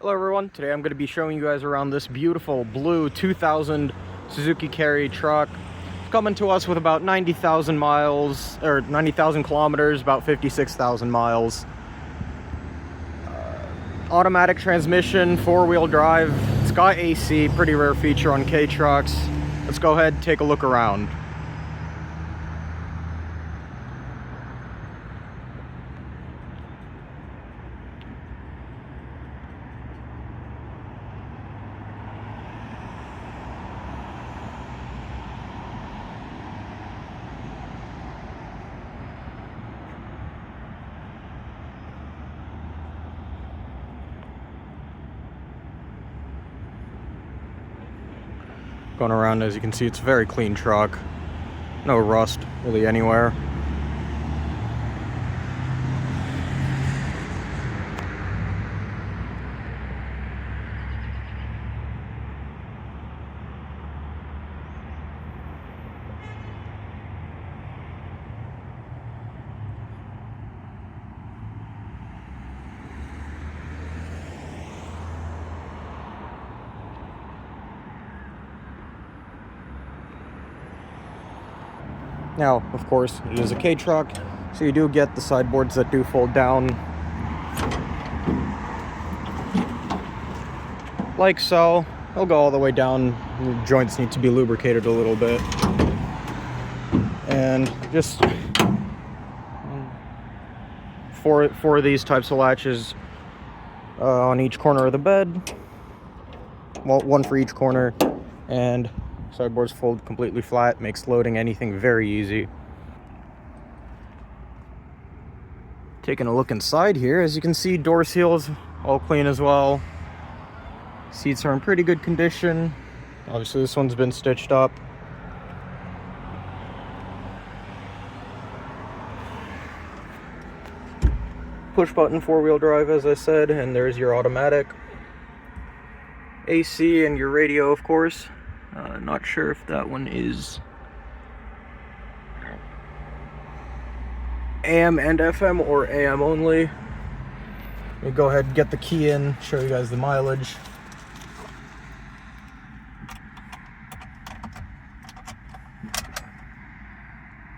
Hello everyone, today I'm going to be showing you guys around this beautiful blue 2000 Suzuki Carry truck. It's coming to us with about 90,000 miles, or 90,000 kilometers, about 56,000 miles. Automatic transmission, four-wheel drive. It's got AC, pretty rare feature on K trucks. Let's go ahead and take a look around. Going around, as you can see, it's a very clean truck. No rust really anywhere. Now, of course, it is a K truck, so you do get the sideboards that do fold down, like so. They'll go all the way down. The joints need to be lubricated a little bit, and just four of these types of latches on each corner of the bed. Well, one for each corner, and sideboards fold completely flat, makes loading anything very easy. Taking a look inside here, as you can see, door seals all clean as well. Seats are in pretty good condition. Obviously this one's been stitched up. Push button four-wheel drive, as I said, and there's your automatic. AC and your radio, of course. Not sure if that one is AM and FM or AM only. Let me go ahead and get the key in, show you guys the mileage.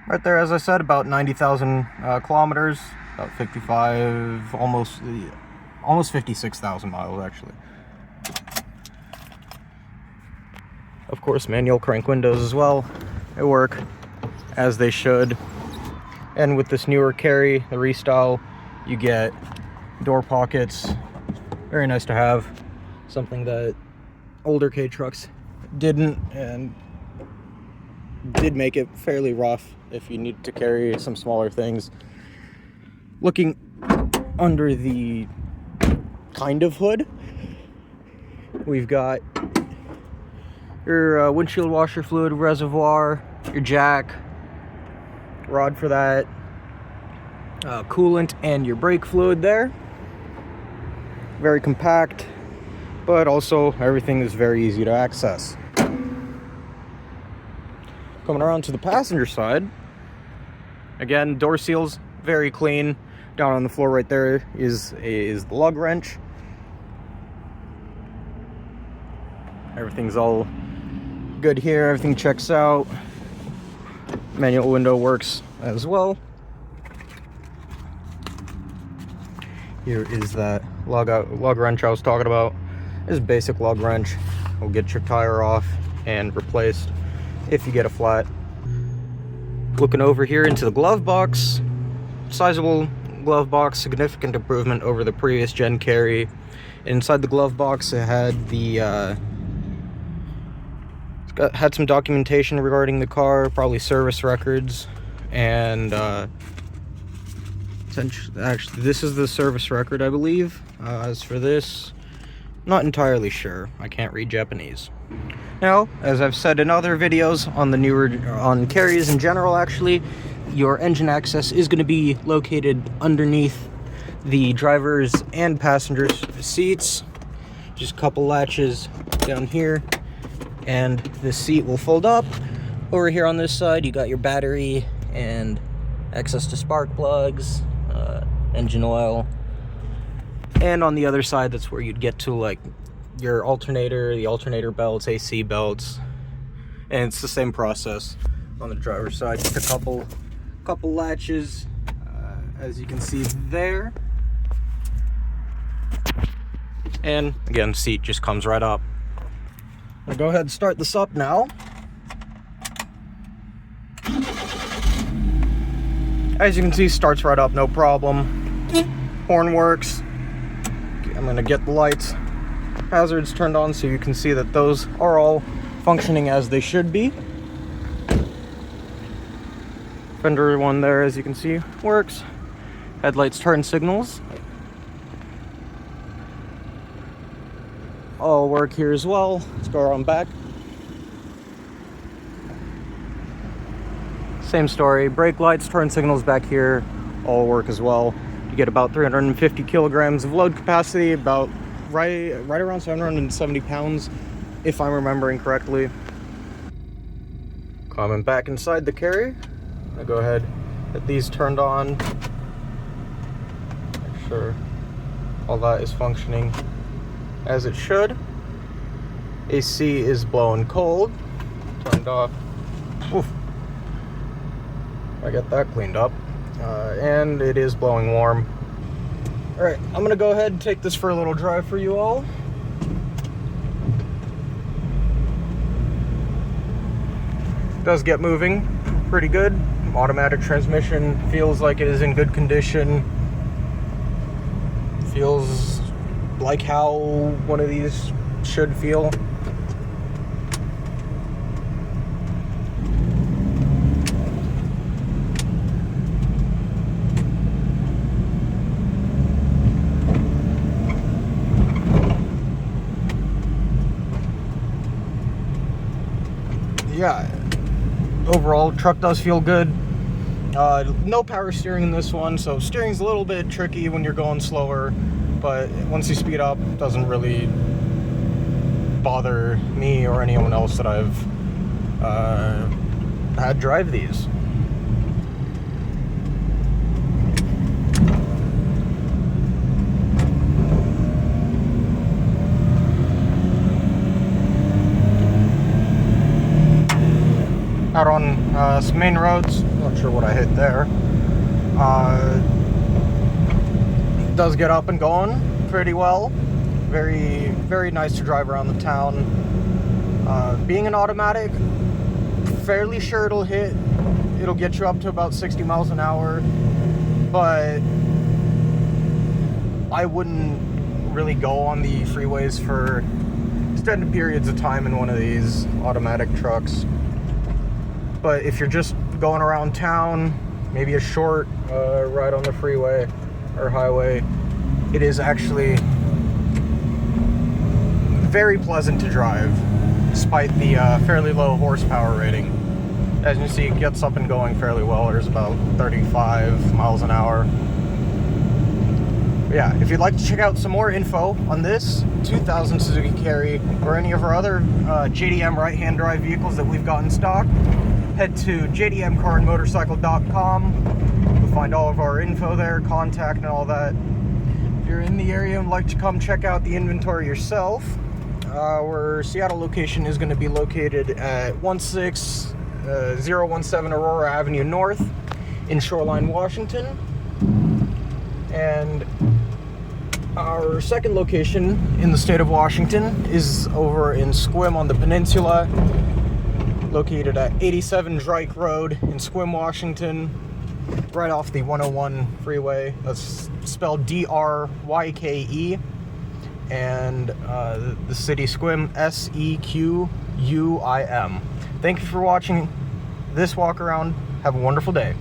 Right there, as I said, about 90,000 kilometers, about 55, almost 56,000 miles actually. Of course, manual crank windows as well. They work as they should. And with this newer Carry, the Restyle, you get door pockets. Very nice to have. Something that older K trucks didn't, and did make it fairly rough if you need to carry some smaller things. Looking under the kind of hood, we've got your windshield washer fluid reservoir, your jack, rod for that, coolant, and your brake fluid there. Very compact, but also everything is very easy to access. Coming around to the passenger side, again, door seals very clean. Down on the floor right there is the lug wrench. Everything's all good here, everything checks out. Manual window works as well. Here is that lug wrench I was talking about. This is basic lug wrench. Will get your tire off and replaced if you get a flat. Looking over here into the glove box, sizable glove box, significant improvement over the previous gen Carry. Inside the glove box, it had the had some documentation regarding the car, probably service records, and actually this is the service record, I believe. As for this, not entirely sure. I can't read Japanese. Now, as I've said in other videos on Carries in general, actually, your engine access is going to be located underneath the driver's and passenger's seats. Just a couple latches down here, and the seat will fold up. Over here on this side, you got your battery and access to spark plugs, engine oil, And on the other side, that's where you'd get to like your alternator, the alternator belts, AC belts, and it's the same process on the driver's side. Just a couple latches, as you can see there. And again, seat just comes right up. I'll go ahead and start this up now. As you can see, starts right up, no problem. Horn works. I'm gonna get the lights, hazards turned on so you can see that those are all functioning as they should be. Fender one there, as you can see, works. Headlights, turn signals all work here as well. Let's go around back. Same story. Brake lights, turn signals back here all work as well. You get about 350 kilograms of load capacity, about right around 770 pounds, if I'm remembering correctly. Coming back inside the carry, I'll go ahead, get these turned on. Make sure all that is functioning as it should. AC is blowing cold, turned off. Oof. I get that cleaned up, and it is blowing warm. All right, I'm gonna go ahead and take this for a little drive for you all. It does get moving pretty good. Automatic transmission feels like it is in good condition. Feels like how one of these should feel. Yeah, overall truck does feel good. No power steering in this one, so steering's a little bit tricky when you're going slower, but once you speed up, it doesn't really bother me or anyone else that I've had drive these. Out on some main roads, not sure what I hit there. Does get up and going pretty well. Very, very nice to drive around the town. Being an automatic, fairly sure it'll get you up to about 60 miles an hour, but I wouldn't really go on the freeways for extended periods of time in one of these automatic trucks. But if you're just going around town, maybe a short ride on the freeway or highway, it is actually very pleasant to drive, despite the fairly low horsepower rating. As you see, it gets up and going fairly well. There's about 35 miles an hour. But yeah, if you'd like to check out some more info on this 2000 Suzuki Carry or any of our other JDM right-hand drive vehicles that we've got in stock, head to jdmcarandmotorcycle.com. You'll find all of our info there, contact and all that. If you're in the area and would like to come check out the inventory yourself, our Seattle location is going to be located at 16017 Aurora Avenue North in Shoreline, Washington. And our second location in the state of Washington is over in Sequim on the peninsula, located at 87 Dryke Road in Sequim, Washington, right off the 101 freeway. That's spelled D-R-Y-K-E, and the city Sequim, S-E-Q-U-I-M. Thank you for watching this walk around. Have a wonderful day.